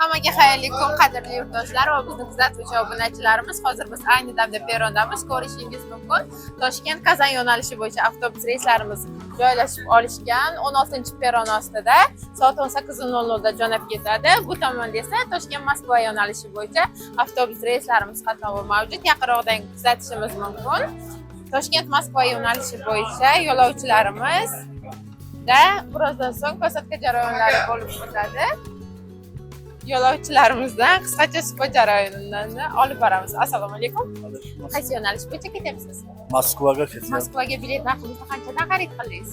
Hammaga xayrli kun, qadrli yurtdoshlar va bizni kuzatuvchi obunachilarimiz. Hozir biz ayni damda perrondamiz. Ko'rishingiz mumkin. Toshkent Kazan yo'nalishi bo'yicha avtobus reyslarimiz joylashib olishgan 16-perron ostida soat 18:00 da jo'nab ketadi. Bu tomonda esa Toshkent Moskva yo'nalishi bo'yicha avtobus reyslarimiz qatnovi mavjud. Yaqinroqdan kuzatishimiz mumkin. Toshkent Moskva yo'nalishi bo'yicha yo'lovchilarimiz da birozdan so'ng ko'rsatma jarayonlari bo'lib o'tadi. Yo'lovchilarimizdan qisqacha suhbat jarayonini olib boramiz. Assalomu alaykum. Qaysi yo'nalish bo'yicha ketyapsiz? Moskvaga ketyapman. Moskvaga bilet narximizni qanchadan xarid qildingiz?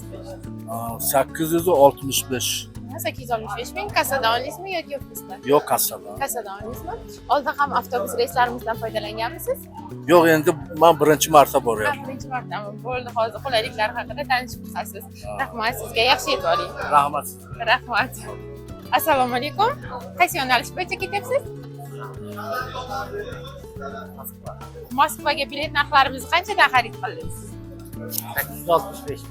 865. 865 ming. Kassadan oldingizmi yoki ofisdan? Yo'q, kassadan. Kassadan oldingizmi? Oldin ham avtobus reyslarimizdan foydalanganmisiz? Yo'q, endi men birinchi marta boryapman. Birinchi martami? Bo'ldi, hozir qulayliklar haqida tanishib chiqasiz. Rahmat sizga, yaxshi yetib oling. Rahmat. Rahmat. Assalomu alaykum. Qaysi yo'nalish bo'yicha ketyapsiz? Moskvaga bilet narxlarimizni qanchadan xarid qildingiz? 865.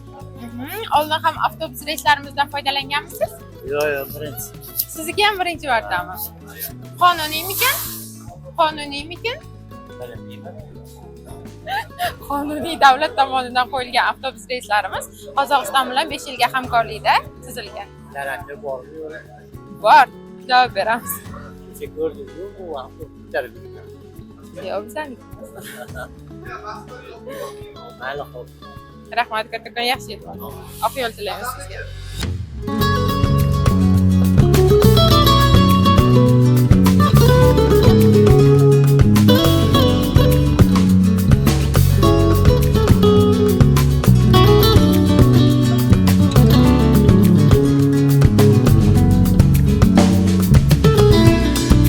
Oldin ham avtobus reyslarimizdan foydalanganmisiz? Yo'q, birinchi. Sizga ham birinchi martami? Qonuniymikan? Qonuniymikan? Qonuniy davlat tomonidan qo'yilgan avtobus reyslarimiz Qozog'iston bilan 5 yilga hamkorlikda tuzilgan. Daraklar bormi yo'q? Bor, javob beramiz. Kecha ko'rdingiz-ku, bu vaqtda ko'tarib. Yo'q, bizaniki. Mayli, xo'p. Rahmat, kattakon yaxshi yetib oling. Oq yo'l tilaymiz sizga.